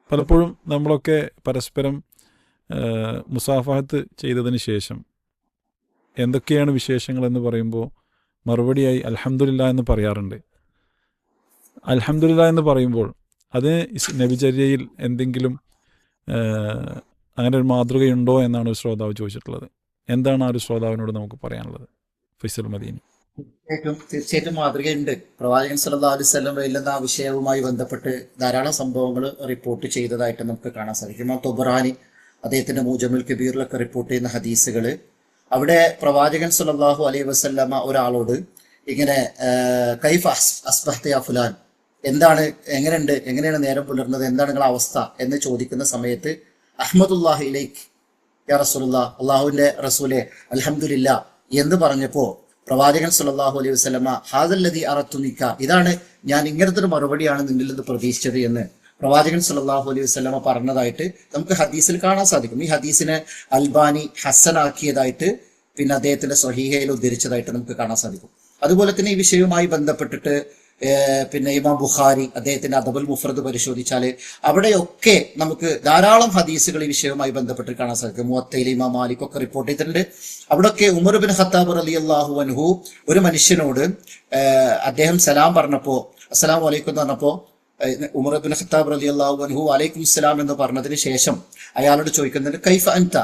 പലപ്പോഴും നമ്മളൊക്കെ പരസ്പരം മുസാഫഹത്ത് ചെയ്തതിന് ശേഷം എന്തൊക്കെയാണ് വിശേഷങ്ങളെന്ന് പറയുമ്പോൾ മറുപടിയായി അൽഹംദുലില്ലാ എന്ന് പറയാറുണ്ട്. അൽഹംദുലില്ലാ എന്ന് പറയുമ്പോൾ അതിന് നബിചര്യയിൽ എന്തെങ്കിലും അങ്ങനെ ഒരു മാതൃകയുണ്ടോ എന്നാണ് ഒരു ശ്രോതാവ് ചോദിച്ചിട്ടുള്ളത്. എന്താണ് ആ ഒരു ശ്രോതാവിനോട് നമുക്ക് പറയാനുള്ളത്? ഫൈസൽ മദീനി. തീർച്ചയായിട്ടും മാതൃകയുണ്ട്. പ്രവാചകൻ സല്ലല്ലാഹു അലൈഹി വസല്ലം എന്ന ആ വിഷയവുമായി ബന്ധപ്പെട്ട് ധാരാളം സംഭവങ്ങൾ റിപ്പോർട്ട് ചെയ്തതായിട്ട് നമുക്ക് കാണാൻ സാധിക്കും. ഇമാം തൊബറാനി അദ്ദേഹത്തിന്റെ മൂജമുൽ കബീറിലൊക്കെ റിപ്പോർട്ട് ചെയ്യുന്ന ഹദീസുകൾ, അവിടെ പ്രവാചകൻ സല്ലല്ലാഹു അലൈഹി വസല്ലമ ഒരാളോട് ഇങ്ങനെ കൈഫ അസ്ബഹ്ത യാ ഫുലാൻ, എന്താണ്, എങ്ങനെയാണ് നേരം പുലർന്നത്, എന്താണ് നിങ്ങളുടെ അവസ്ഥ എന്ന് ചോദിക്കുന്ന സമയത്ത് അഹ്മദുല്ലാഹി ഇലൈക് യാ റസൂലുള്ളാഹ്, അള്ളാഹുവിന്റെ റസൂലെ അൽഹംദുലില്ലാ എന്ന് പറഞ്ഞപ്പോ പ്രവാചകൻ സല്ലല്ലാഹു അലൈഹി വസല്ലമ ഹാദല്ലദി അറത്തു മിക, ഇതാണ് ഞാൻ ഇങ്ങനത്തെ ഒരു മറുപടിയാണ് നിന്നിൽ നിന്ന് പ്രതീക്ഷിച്ചത് എന്ന് പ്രവാചകൻ സല്ലല്ലാഹു അലൈഹി വസല്ലമ പറഞ്ഞതായിട്ട് നമുക്ക് ഹദീസിൽ കാണാൻ സാധിക്കും. ഈ ഹദീസിനെ അൽബാനി ഹസനാക്കിയതായിട്ട് പിന്നെ അദ്ദേഹത്തിന്റെ സ്വഹീഹയിൽ ഉദ്ധരിച്ചതായിട്ട് നമുക്ക് കാണാൻ സാധിക്കും. അതുപോലെ തന്നെ ഈ വിഷയവുമായി ബന്ധപ്പെട്ടിട്ട് പിന്നെ ഇമാം ബുഖാരി അദ്ദേഹത്തിന്റെ അദബുൽ മുഫ്രദ് പരിശോധിച്ചാൽ അവിടെയൊക്കെ നമുക്ക് ധാരാളം ഹദീസുകൾ ഈ വിഷയവുമായി ബന്ധപ്പെട്ട് കാണാൻ സാധിക്കും. മുവത്തയിൽ ഇമാം മാലിക് ഒക്കെ റിപ്പോർട്ട് ചെയ്തിട്ടുണ്ട്. അവിടെയൊക്കെ ഉമർ ബിൻ ഖത്താബ് റളിയല്ലാഹു അൻഹു ഒരു മനുഷ്യനോട് അദ്ദേഹം സലാം പറഞ്ഞപ്പോ, അസ്സലാമു അലൈക്കും എന്ന് പറഞ്ഞപ്പോ ഉമർ ബിൻ ഖത്താബ് റളിയല്ലാഹു അൻഹു അലൈക്കും സലാം എന്ന് പറഞ്ഞതിന് ശേഷം അയാളോട് ചോദിക്കുന്നുണ്ട് കൈഫ അൻത,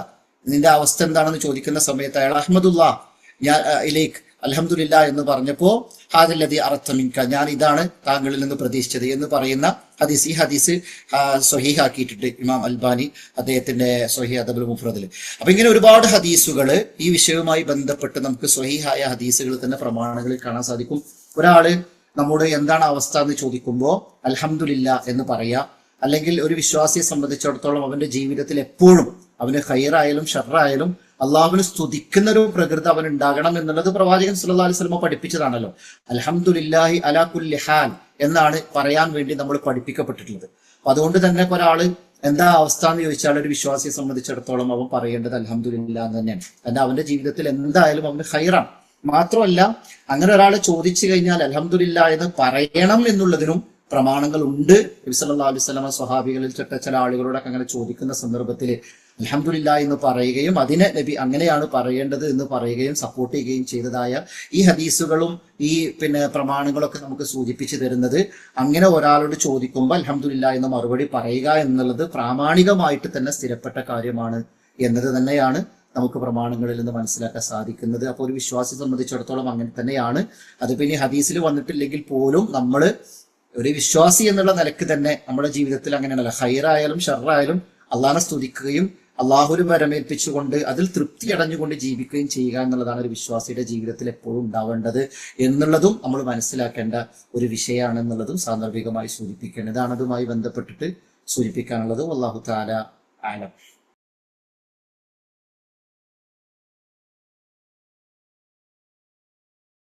നിന്റെ അവസ്ഥ എന്താണെന്ന് ചോദിക്കുന്ന സമയത്ത് അയാൾ അഹ്മദുല്ലാ ഞാൻ ഇലൈക് അൽഹംദുലില്ലാ എന്ന് പറഞ്ഞപ്പോ ഹാദല്ലദി അറത്ത മിൻക, ഞാൻ ഇതാണ് താങ്കളിൽ നിന്ന് പ്രതീക്ഷിച്ചത് എന്ന് പറയുന്ന ഹദീസ്. ഈ ഹദീസ് സ്വഹീഹാക്കിയിട്ടുണ്ട് ഇമാം അൽബാനി അദ്ദേഹത്തിന്റെ സ്വഹീഹ് അദബുൽ മുഫ്രദിൽ. അപ്പൊ ഇങ്ങനെ ഒരുപാട് ഹദീസുകൾ ഈ വിഷയവുമായി ബന്ധപ്പെട്ട് നമുക്ക് സ്വഹീഹായ ഹദീസുകൾ തന്നെ പ്രമാണങ്ങളിൽ കാണാൻ സാധിക്കും. ഒരാള് നമ്മോട് എന്താണ് അവസ്ഥ എന്ന് ചോദിക്കുമ്പോൾ അൽഹംദുലില്ലാ എന്ന് പറയാ. അല്ലെങ്കിൽ ഒരു വിശ്വാസിയെ സംബന്ധിച്ചിടത്തോളം അവന്റെ ജീവിതത്തിൽ എപ്പോഴും അവന് ഖൈറായാലും ഷർറായാലും അള്ളാഹുവിനെ സ്തുതിക്കുന്ന ഒരു പ്രകൃതി അവൻ ഉണ്ടാകണം എന്നുള്ളത് പ്രവാചകൻ സല്ലല്ലാഹു അലൈഹി വസല്ലം പഠിപ്പിച്ചതാണല്ലോ. അൽഹംദുലില്ലാഹി അലാ കുല്ലി ഹാൽ എന്നാണ് പറയാൻ വേണ്ടി നമ്മൾ പഠിപ്പിക്കപ്പെട്ടിട്ടുള്ളത്. അപ്പൊ അതുകൊണ്ട് തന്നെ ഒരാള് എന്താ അവസ്ഥ എന്ന് ചോദിച്ചാൽ ഒരു വിശ്വാസിയെ സംബന്ധിച്ചിടത്തോളം അവൻ പറയേണ്ടത് അൽഹംദുലില്ലാ എന്ന് തന്നെയാണ്. കാരണം അവന്റെ ജീവിതത്തിൽ എന്തായാലും അവന് ഖൈറാണ്. മാത്രമല്ല അങ്ങനെ ഒരാൾ ചോദിച്ചു കഴിഞ്ഞാൽ അൽഹംദുലില്ലാ എന്ന് പറയണം എന്നുള്ളതിനും പ്രമാണങ്ങൾ ഉണ്ട്. നബി സല്ലല്ലാഹു അലൈഹി വസല്ലം സ്വഹാബികളിൽ ചില ആളുകളോടൊക്കെ അങ്ങനെ ചോദിക്കുന്ന സന്ദർഭത്തിൽ അൽഹംദുലില്ലാ എന്ന് പറയുകയും അതിനെ നബി അങ്ങനെയാണ് പറയേണ്ടത് എന്ന് പറയുകയും സപ്പോർട്ട് ചെയ്യുകയും ചെയ്തതായ ഈ ഹദീസുകളും ഈ പിന്നെ പ്രമാണങ്ങളൊക്കെ നമുക്ക് സൂചിപ്പിച്ചു തരുന്നത് അങ്ങനെ ഒരാളോട് ചോദിക്കുമ്പോൾ അൽഹംദുലില്ലാ എന്ന് മറുപടി പറയുക എന്നുള്ളത് പ്രാമാണികമായിട്ട് തന്നെ സ്ഥിരപ്പെട്ട കാര്യമാണ് എന്നത് തന്നെയാണ് നമുക്ക് പ്രമാണങ്ങളിൽ നിന്ന് മനസ്സിലാക്കാൻ സാധിക്കുന്നത്. അപ്പോൾ ഒരു വിശ്വാസിയെ സംബന്ധിച്ചിടത്തോളം അങ്ങനെ തന്നെയാണ്. അത് പിന്നെ ഹദീസിൽ വന്നിട്ടില്ലെങ്കിൽ പോലും നമ്മൾ ഒരു വിശ്വാസി എന്നുള്ള നിലക്ക് തന്നെ നമ്മുടെ ജീവിതത്തിൽ അങ്ങനെയാണല്ലോ, ഖൈറായാലും ഷർറായാലും അള്ളാഹനെ സ്തുതിക്കുകയും അള്ളാഹുവിനെ വരമേൽപ്പിച്ചുകൊണ്ട് അതിൽ തൃപ്തി അടഞ്ഞുകൊണ്ട് ജീവിക്കുകയും ചെയ്യുക എന്നുള്ളതാണ് ഒരു വിശ്വാസിയുടെ ജീവിതത്തിൽ എപ്പോഴും ഉണ്ടാവേണ്ടത് എന്നുള്ളതും നമ്മൾ മനസ്സിലാക്കേണ്ട ഒരു വിഷയമാണെന്നുള്ളതും സാന്ദർഭികമായി സൂചിപ്പിക്കേണ്ടത്. ഇതാണ് അതുമായി ബന്ധപ്പെട്ടിട്ട് സൂചിപ്പിക്കാനുള്ളത്. വല്ലാഹു തആല ആലം.